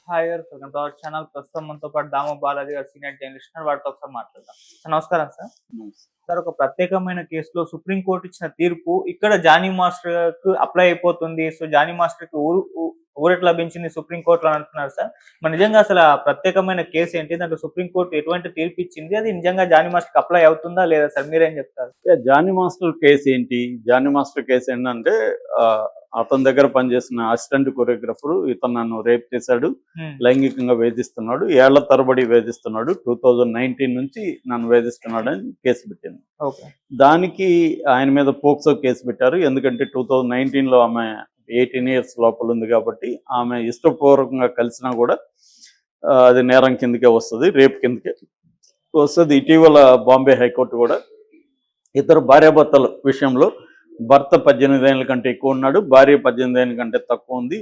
Hi గారు. Welcome to our channel. ప్రస్తుతం మనతో పాటు దాము బాలాజీ గారు సీనియర్ జర్నలిస్ట్ ఉన్నారు. వారితో ఒకసారి మాట్లాడదాం. సార్ నమస్కారం సార్. హ్మ్. సార్ ఒక ప్రత్యేకమైన కేసులో సుప్రీం కోర్ట్ ఇచ్చిన తీర్పు ఇక్కడ జానీ మాస్టర్‌కు అప్లై అయిపోతుంది. సో, జానీ మాస్టర్‌కి ఊరట లభించింది సుప్రీం కోర్ట్‌లో అని అంటున్నారు సార్. మరి నిజంగా అసలు ఆ ప్రత్యేకమైన కేసు ఏంటి? దాంట్లో సుప్రీం కోర్ట్ ఎటువంటి తీర్పు ఇచ్చింది? అది నిజంగా జానీ మాస్టర్‌కి అప్లై అవుతుందా లేదా సార్? మీరేం చెప్తారు? జానీ మాస్టర్ కేసు ఏంటి? జానీ మాస్టర్ కేసు ఏంటంటే అతని దగ్గర పనిచేసిన అసిస్టెంట్ కొరియోగ్రాఫర్ ఇతను నన్ను రేప్ చేశాడు, లైంగికంగా వేధిస్తున్నాడు, ఏళ్ల తరబడి వేధిస్తున్నాడు, 2019 నుంచి నన్ను వేధిస్తున్నాడని కేసు పెట్టింది. దానికి ఆయన మీద పోక్సో కేసు పెట్టారు. ఎందుకంటే 2019లో ఆమె 18 ఇయర్స్ లోపల ఉంది కాబట్టి ఆమె ఇష్టపూర్వకంగా కలిసినా కూడా అది నేరం కిందకే వస్తుంది, రేప్ కిందకే వస్తుంది. ఇటీవల బాంబే హైకోర్టు కూడా ఇద్దరు భార్యాభర్తల విషయంలో భర్త 18 ఏళ్ళ కంటే ఎక్కువ ఉన్నాడు, భార్య 18 ఏళ్ళ కంటే తక్కువ ఉంది,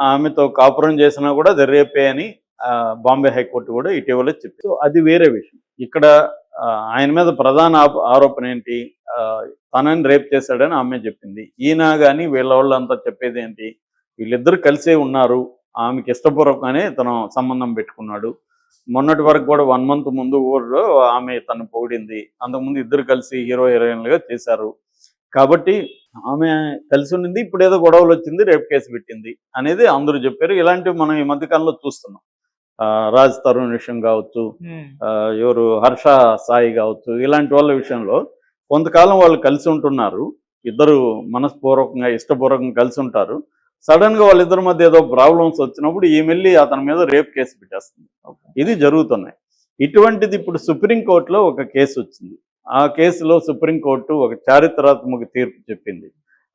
ఆమెతో కాపురం చేసినా కూడా అది రేపే అని బాంబే హైకోర్టు కూడా ఇటీవల చెప్పింది. సో అది వేరే విషయం. ఇక్కడ ఆయన మీద ప్రధాన ఆరోపణ ఏంటి? తనని రేప్ చేశాడని ఆమె చెప్పింది. ఈయన కానీ వీళ్ళ వాళ్ళంతా చెప్పేది ఏంటి? వీళ్ళిద్దరు కలిసే ఉన్నారు, ఆమెకి ఇష్టపూర్వకంగానే తను సంబంధం పెట్టుకున్నాడు, మొన్నటి వరకు కూడా 1 మంత్ ముందు ఊళ్ళో ఆమె తను పొగిడింది, అంతకుముందు ఇద్దరు కలిసి హీరో హీరోయిన్లుగా చేశారు కాబట్టి ఆమె కలిసి ఉండింది, ఇప్పుడు ఏదో గొడవలు వచ్చింది, రేపు కేసు పెట్టింది అనేది అందరూ చెప్పారు. ఇలాంటివి మనం ఈ మధ్యకాలంలో చూస్తున్నాం. రాజ్ తరుణ్ విషయం కావచ్చు, ఎవరు హర్ష సాయి కావచ్చు, ఇలాంటి వాళ్ళ విషయంలో కొంతకాలం వాళ్ళు కలిసి ఉంటున్నారు, ఇద్దరు మనస్పూర్వకంగా ఇష్టపూర్వకంగా కలిసి ఉంటారు. సడన్గా వాళ్ళిద్దరి మధ్య ఏదో ప్రాబ్లమ్స్ వచ్చినప్పుడు ఈమెల్లి అతని మీద రేప్ కేసు పెట్టేస్తుంది. ఇది జరుగుతున్నాయి. ఇటువంటిది ఇప్పుడు సుప్రీంకోర్టులో ఒక కేసు వచ్చింది. ఆ కేసులో సుప్రీంకోర్టు ఒక చారిత్రాత్మక తీర్పు చెప్పింది.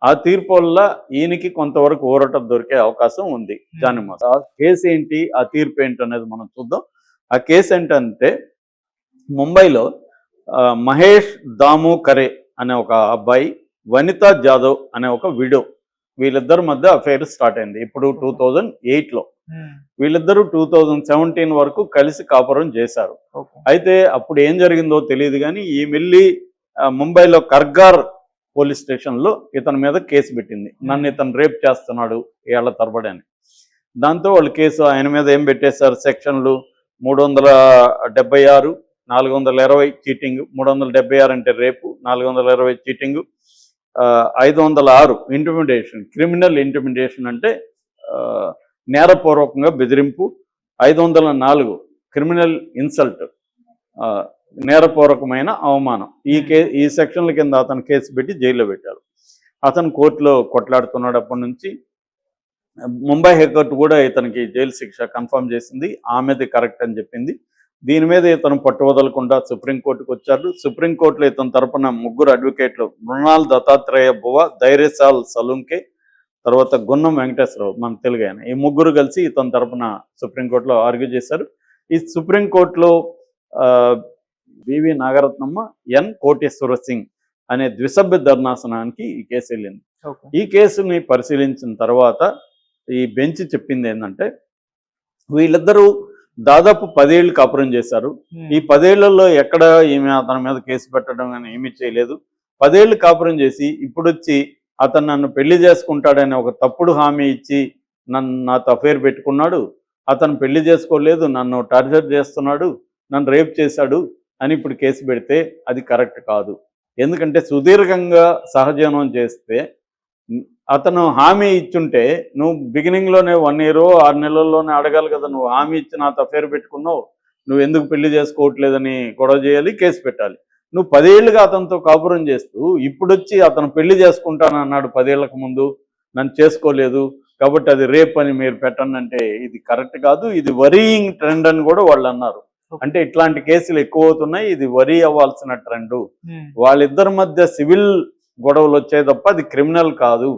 ఆ తీర్పు వల్ల ఈయనకి కొంతవరకు ఊరట దొరికే అవకాశం ఉంది జానీ మాస్టర్. ఆ కేసు ఏంటి, ఆ తీర్పు ఏంటి అనేది మనం చూద్దాం. ఆ కేసు ఏంటంటే ముంబైలో మహేష్ దాము కరే అనే ఒక అబ్బాయి, వనితా జాదవ్ అనే ఒక విడో, వీళ్ళిద్దరి మధ్య అఫైర్ స్టార్ట్ అయింది ఇప్పుడు 2008లో. వీళ్ళిద్దరూ 2017 వరకు కలిసి కాపురం చేశారు. అయితే అప్పుడు ఏం జరిగిందో తెలియదు కానీ ఈ మిల్లి ముంబైలో కర్గార్ పోలీస్ స్టేషన్లో ఇతని మీద కేసు పెట్టింది. నన్ను ఇతను రేప్ చేస్తున్నాడు ఏళ్ల తరబడి అని. దాంతో వాళ్ళు కేసు ఆయన మీద ఏం పెట్టేశారు? సెక్షన్లు 376, 420 చీటింగ్, 376 అంటే రేపు, 420 చీటింగ్, 506 ఇంటిమిడేషన్, క్రిమినల్ ఇంటిమిడేషన్ అంటే నేరపూర్వకంగా బెదిరింపు, 504 క్రిమినల్ ఇన్సల్ట్, నేరపూర్వకమైన అవమానం. ఈ సెక్షన్ల కింద అతను కేసు పెట్టి జైల్లో పెట్టారు. అతను కోర్టులో కొట్లాడుతున్నాడు. అప్పటి నుంచి ముంబై హైకోర్టు కూడా ఇతనికి జైలు శిక్ష కన్ఫర్మ్ చేసింది, ఆమెది కరెక్ట్ అని చెప్పింది. దీని మీద ఇతను పట్టు వదలకుండా సుప్రీంకోర్టుకు వచ్చారు. సుప్రీంకోర్టులో ఇతని తరపున 3 అడ్వకేట్లు, మృణాల్ దత్తాత్రేయ బువ, ధైర్యశాల్ సలుంకే, తర్వాత గున్నం వెంకటేశ్వరరావు, మన తెలుగు ఆయన, ఈ 3 కలిసి ఇతని తరపున సుప్రీంకోర్టులో ఆర్గ్యూ చేశారు. ఈ సుప్రీంకోర్టులో వివి నాగరత్నమ్మ, ఎన్ కోటేశ్వర సింగ్ అనే ద్విసభ్య ధర్నాసనానికి ఈ కేసు వెళ్ళింది. ఈ కేసుని పరిశీలించిన తర్వాత ఈ బెంచ్ చెప్పింది ఏంటంటే వీళ్ళిద్దరూ దాదాపు 10 ఏళ్ళు కాపురం చేశారు. ఈ 10 ఏళ్లలో ఎక్కడ ఈమె అతని మీద కేసు పెట్టడం కానీ ఏమీ చేయలేదు. 10 ఏళ్ళు కాపురం చేసి ఇప్పుడు వచ్చి అతను నన్ను పెళ్లి చేసుకుంటాడని ఒక తప్పుడు హామీ ఇచ్చి నాతో అఫైర్ పెట్టుకున్నాడు, అతను పెళ్లి చేసుకోలేదు, నన్ను టార్చర్ చేస్తున్నాడు, నన్ను రేప్ చేశాడు అని ఇప్పుడు కేసు పెడితే అది కరెక్ట్ కాదు. ఎందుకంటే సుదీర్ఘంగా సహజీవనం చేస్తే అతను హామీ ఇచ్చుంటే నువ్వు బిగినింగ్లోనే 1 year 6 నెలల్లోనే అడగాలి కదా, నువ్వు హామీ ఇచ్చి నాతో అఫైర్ పెట్టుకున్నావు, నువ్వు ఎందుకు పెళ్లి చేసుకోవట్లేదని గొడవ చేయాలి, కేసు పెట్టాలి. నువ్వు 10 ఏళ్ళుగా అతనితో కాపురం చేస్తూ ఇప్పుడొచ్చి అతను పెళ్లి చేసుకుంటానన్నాడు 10 ఏళ్లకు ముందు, నన్ను చేసుకోలేదు కాబట్టి అది రేప్ అని మీరు పెట్టండి అంటే ఇది కరెక్ట్ కాదు, ఇది వరీయింగ్ ట్రెండ్ అని కూడా వాళ్ళు అన్నారు. అంటే ఇట్లాంటి కేసులు ఎక్కువ అవుతున్నాయి, ఇది వరీ అవ్వాల్సిన ట్రెండ్. వాళ్ళిద్దరి మధ్య సివిల్ గొడవలు వచ్చాయి తప్ప అది క్రిమినల్ కాదు,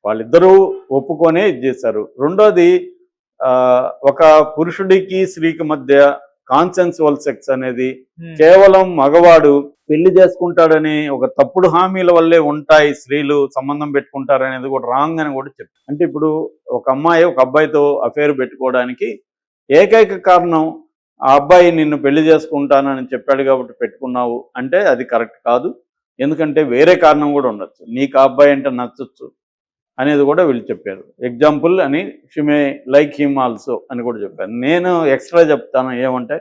వాళ్ళిద్దరూ ఒప్పుకొనే ఇది చేశారు. రెండోది, ఒక పురుషుడికి స్త్రీకి మధ్య కాన్సెన్సువల్ సెక్స్ అనేది కేవలం మగవాడు పెళ్లి చేసుకుంటాడని ఒక తప్పుడు హామీల వల్లే ఉంటాయి, స్త్రీలు సంబంధం పెట్టుకుంటారనేది కూడా రాంగ్ అని కూడా చెప్పారు. అంటే ఇప్పుడు ఒక అమ్మాయి ఒక అబ్బాయితో అఫైర్ పెట్టుకోవడానికి ఏకైక కారణం ఆ అబ్బాయి నిన్ను పెళ్లి చేసుకుంటానని చెప్పాడు కాబట్టి పెట్టుకున్నావు అంటే అది కరెక్ట్ కాదు. ఎందుకంటే వేరే కారణం కూడా ఉండొచ్చు. నీకు ఆ అబ్బాయి అంటే నచ్చొచ్చు, అనేది కూడా వీళ్ళు చెప్పారు. ఎగ్జాంపుల్ అని she may like him also అని కూడా చెప్పారు. నేను ఎక్స్ట్రా చెప్తాను ఏమంటే,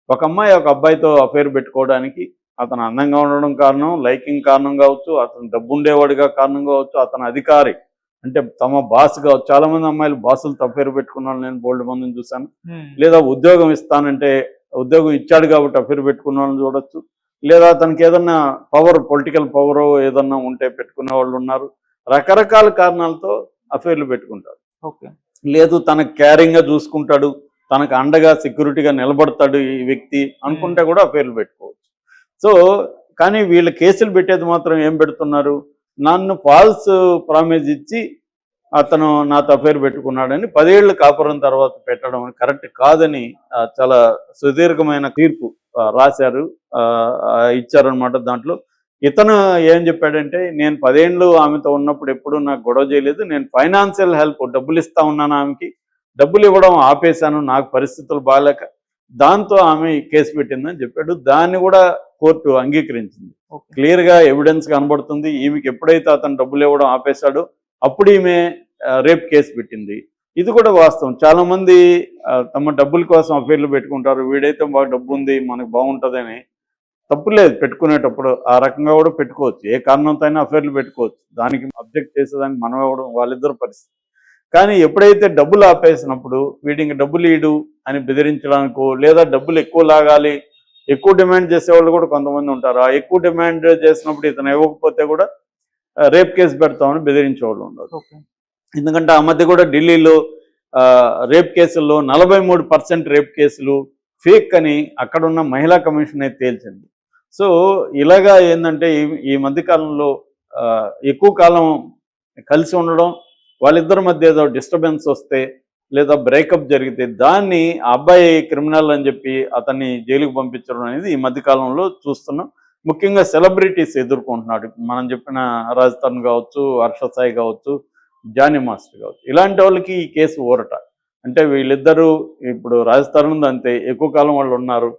ఒక అమ్మాయి ఒక అబ్బాయితో అఫేర్ పెట్టుకోవడానికి అతను అందంగా ఉండడం కారణం, లైకింగ్ కారణం కావచ్చు, అతను డబ్బు ఉండేవాడిగా కారణం కావచ్చు, అతను అధికారి అంటే తమ బాస్ కావచ్చు. చాలా మంది అమ్మాయిలు బాసులతో అఫేర్ పెట్టుకున్న వాళ్ళు నేను బోల్డ్ మందిని చూశాను. లేదా ఉద్యోగం ఇస్తానంటే ఉద్యోగం ఇచ్చాడు కాబట్టి అఫేర్ పెట్టుకున్న వాళ్ళని చూడొచ్చు. లేదా తనకి ఏదన్నా పవర్, పొలిటికల్ పవర్ ఏదన్నా ఉంటే పెట్టుకునే వాళ్ళు ఉన్నారు. రకరకాల కారణాలతో అఫేర్లు పెట్టుకుంటారు. ఓకే. లేదు తనకు కేరింగ్గా చూసుకుంటాడు, తనకు అండగా సెక్యూరిటీగా నిలబడతాడు ఈ వ్యక్తి అనుకుంటే కూడా అఫేర్లు పెట్టుకోవచ్చు. సో కానీ వీళ్ళ కేసులు పెట్టేది మాత్రం ఏం పెడుతున్నారు, నన్ను ఫాల్స్ ప్రామిస్ ఇచ్చి అతను నాతో అఫేర్ పెట్టుకున్నాడని 10 ఏళ్ళు కాపురం తర్వాత పెట్టడం కరెక్ట్ కాదని చాలా సుదీర్ఘమైన తీర్పు రాశారు, ఇచ్చారనమాట. దాంట్లో ఇతను ఏం చెప్పాడంటే, నేను 10 ఏళ్ళు ఆమెతో ఉన్నప్పుడు ఎప్పుడు నాకు గొడవ చేయలేదు, నేను ఫైనాన్షియల్ హెల్ప్ డబ్బులు ఇస్తా ఉన్నాను, ఆమెకి డబ్బులు ఇవ్వడం ఆపేశాను నాకు పరిస్థితులు బాగాలేక, దాంతో ఆమె కేసు పెట్టిందని చెప్పాడు. దాన్ని కూడా కోర్టు అంగీకరించింది. క్లియర్గా ఎవిడెన్స్ కనబడుతుంది. ఈమెకి ఎప్పుడైతే అతను డబ్బులు ఇవ్వడం ఆపేశాడో అప్పుడు ఈమె రేప్ కేసు పెట్టింది. ఇది కూడా వాస్తవం. చాలా మంది తమ డబ్బుల కోసం అఫేర్లు పెట్టుకుంటారు. వీడైతే బాగా డబ్బు ఉంది మనకు బాగుంటుందని. తప్పులేదు, పెట్టుకునేటప్పుడు ఆ రకంగా కూడా పెట్టుకోవచ్చు. ఏ కారణంతో అయినా అఫేర్లు పెట్టుకోవచ్చు. దానికి అబ్జెక్ట్ చేసేదానికి మనం ఇవ్వడం వాళ్ళిద్దరు పరిస్థితి. కానీ ఎప్పుడైతే డబ్బులు ఆపేసినప్పుడు వీడికి డబ్బులు ఇడు అని బెదిరించడానికో, లేదా డబ్బులు ఎక్కువ లాగాలి, ఎక్కువ డిమాండ్ చేసేవాళ్ళు కూడా కొంతమంది ఉంటారు. ఆ ఎక్కువ డిమాండ్ చేసినప్పుడు ఇతను ఇవ్వకపోతే కూడా రేప్ కేసు పెడతామని బెదిరించేవాళ్ళు ఉండరు. ఎందుకంటే ఆ మధ్య కూడా ఢిల్లీలో రేప్ కేసుల్లో 43% రేప్ కేసులు ఫేక్ అని అక్కడున్న మహిళా కమిషన్ అయితే తేల్చింది. సో ఇలాగా ఏంటంటే ఈ మధ్యకాలంలో ఎక్కువ కాలం కలిసి ఉండడం, వాళ్ళిద్దరి మధ్య ఏదో డిస్టర్బెన్స్ వస్తే లేదా బ్రేకప్ జరిగితే దాన్ని ఆ అబ్బాయి క్రిమినల్ అని చెప్పి అతన్ని జైలుకు పంపించడం అనేది ఈ మధ్యకాలంలో చూస్తున్నాం. ముఖ్యంగా సెలబ్రిటీస్ ఎదుర్కొంటున్నాడు. మనం చెప్పిన రాజ్ తరుణ్ కావచ్చు, హర్ష సాయి కావచ్చు, జానీ మాస్టర్ కావచ్చు. ఇలాంటి వాళ్ళకి ఈ కేసు ఊరట. అంటే వీళ్ళిద్దరూ ఇప్పుడు రాజ్ తరుణ్ అంతే, ఎక్కువ కాలం వాళ్ళు ఉన్నారు.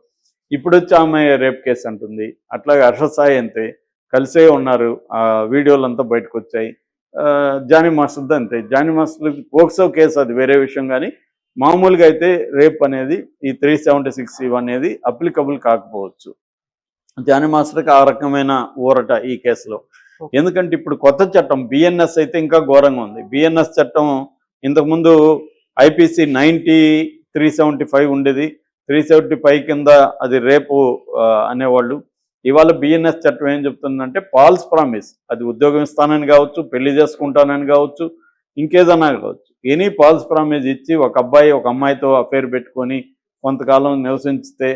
ఇప్పుడు వచ్చి ఆమె రేప్ కేసు అంటుంది. అట్లాగే హర్ష సాయి అంతే, కలిసే ఉన్నారు. ఆ వీడియోలు అంతా బయటకు వచ్చాయి. జానీ మాస్టర్ది అంతే. జానీ మాస్టర్ పోక్సో కేసు అది వేరే విషయం. కానీ మామూలుగా అయితే రేప్ అనేది ఈ 376 అనేది అప్లికబుల్ కాకపోవచ్చు. జానీ మాస్టర్కి ఆ రకమైన ఊరట ఈ కేసులో. ఎందుకంటే ఇప్పుడు కొత్త చట్టం బిఎన్ఎస్ అయితే ఇంకా ఘోరంగా ఉంది. బిఎన్ఎస్ చట్టం ఇంతకుముందు ఐపీసీ 375 ఉండేది. 375 కింద అది రేపు అనేవాళ్ళు. ఇవాళ బిఎన్ఎస్ చట్టం ఏం చెప్తుందంటే, ఫాల్స్ ప్రామిస్, అది ఉద్యోగం ఇస్తానని కావచ్చు, పెళ్లి చేసుకుంటానని కావచ్చు, ఇంకేదన్నా కావచ్చు, ఎనీ ఫాల్స్ ప్రామిస్ ఇచ్చి ఒక అబ్బాయి ఒక అమ్మాయితో అఫేర్ పెట్టుకొని కొంతకాలం నివసించితే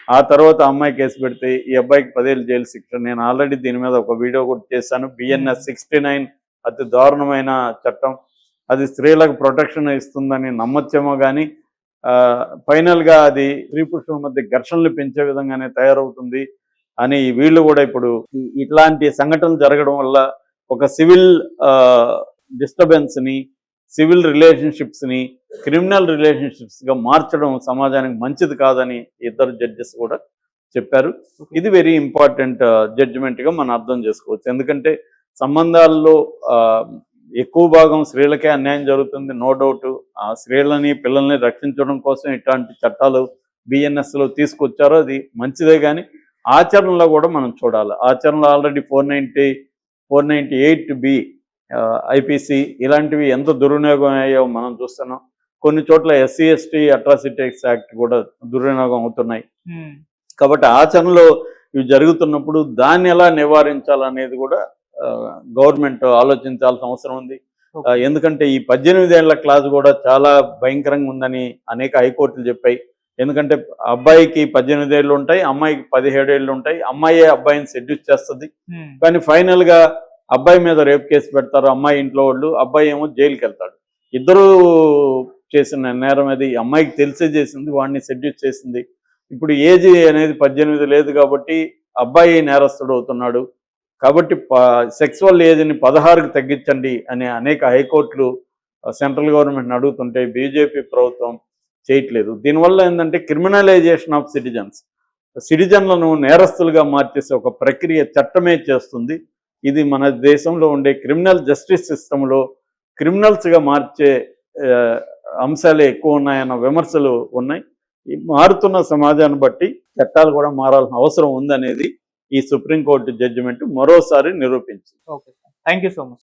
ఆ తర్వాత అమ్మాయి కేసు పెడితే ఈ అబ్బాయికి 10 ఏళ్ళు జైలు శిక్ష. నేను ఆల్రెడీ దీని మీద ఒక వీడియో కూడా చేశాను. బిఎన్ఎస్ 69 అతి దారుణమైన చట్టం. అది స్త్రీలకు ప్రొటెక్షన్ ఇస్తుందని నమ్మచ్చేమో కానీ ఫైనల్గా అది స్త్రీ పురుషుల మధ్య ఘర్షణలు పెంచే విధంగానే తయారవుతుంది అని వీళ్ళు కూడా ఇప్పుడు ఇట్లాంటి సంఘటనలు జరగడం వల్ల ఒక సివిల్ డిస్టర్బెన్స్ని, సివిల్ రిలేషన్షిప్స్ని క్రిమినల్ రిలేషన్షిప్స్గా మార్చడం సమాజానికి మంచిది కాదని ఇద్దరు జడ్జెస్ కూడా చెప్పారు. ఇది వెరీ ఇంపార్టెంట్ జడ్జిమెంట్గా మనం అర్థం చేసుకోవచ్చు. ఎందుకంటే సంబంధాల్లో ఎక్కువ భాగం స్త్రీలకే అన్యాయం జరుగుతుంది, నో డౌట్. ఆ స్త్రీలని పిల్లల్ని రక్షించడం కోసం ఇట్లాంటి చట్టాలు బిఎన్ఎస్లో తీసుకొచ్చారో అది మంచిదే. కానీ ఆచరణలో కూడా మనం చూడాలి. ఆచరణలో ఆల్రెడీ 498B ఐపీసీ ఇలాంటివి ఎంత దుర్వినియోగం అయ్యాయో మనం చూస్తున్నాం. కొన్ని చోట్ల SC/ST అట్రాసిటీస్ యాక్ట్ కూడా దుర్వినియోగం అవుతున్నాయి. కాబట్టి ఆచరణలో ఇవి జరుగుతున్నప్పుడు దాన్ని ఎలా నివారించాలనేది కూడా గవర్నమెంట్ ఆలోచించాల్సిన అవసరం ఉంది. ఎందుకంటే ఈ 18 ఏళ్ల క్లాజ్ కూడా చాలా భయంకరంగా ఉందని అనేక హైకోర్టులు చెప్పాయి. ఎందుకంటే అబ్బాయికి 18 ఏళ్ళు ఉంటాయి, అమ్మాయికి 17 ఏళ్ళు ఉంటాయి. అమ్మాయే అబ్బాయిని సెడ్యూస్ చేస్తుంది. కానీ ఫైనల్గా అబ్బాయి మీద రేప్ కేసు పెడతారు అమ్మాయి ఇంట్లో వాళ్ళు, అబ్బాయి ఏమో జైలుకి వెళ్తాడు. ఇద్దరు చేసిన నేరం అది అమ్మాయికి తెలిసే చేసింది, వాడిని సెడ్యూస్ చేసింది. ఇప్పుడు ఏజ్ అనేది 18 లేదు కాబట్టి అబ్బాయి నేరస్తుడు అవుతున్నాడు. కాబట్టి సెక్సువల్ ఏజ్ని 16కి తగ్గించండి అని అనేక హైకోర్టులు సెంట్రల్ గవర్నమెంట్ని అడుగుతుంటే బీజేపీ ప్రభుత్వం చేయట్లేదు. దీనివల్ల ఏంటంటే క్రిమినలైజేషన్ ఆఫ్ సిటిజన్లను నేరస్తులుగా మార్చేసే ఒక ప్రక్రియ చట్టమే చేస్తుంది. ఇది మన దేశంలో ఉండే క్రిమినల్ జస్టిస్ సిస్టంలో క్రిమినల్స్ గా మార్చే అంశాలే ఎక్కువ ఉన్నాయన్న విమర్శలు ఉన్నాయి. ఈ మారుతున్న సమాజాన్ని బట్టి చట్టాలు కూడా మారాల్సిన అవసరం ఉందనేది ఈ సుప్రీంకోర్టు జడ్జిమెంట్ మరోసారి నిరూపించింది. Okay sir, thank you so much.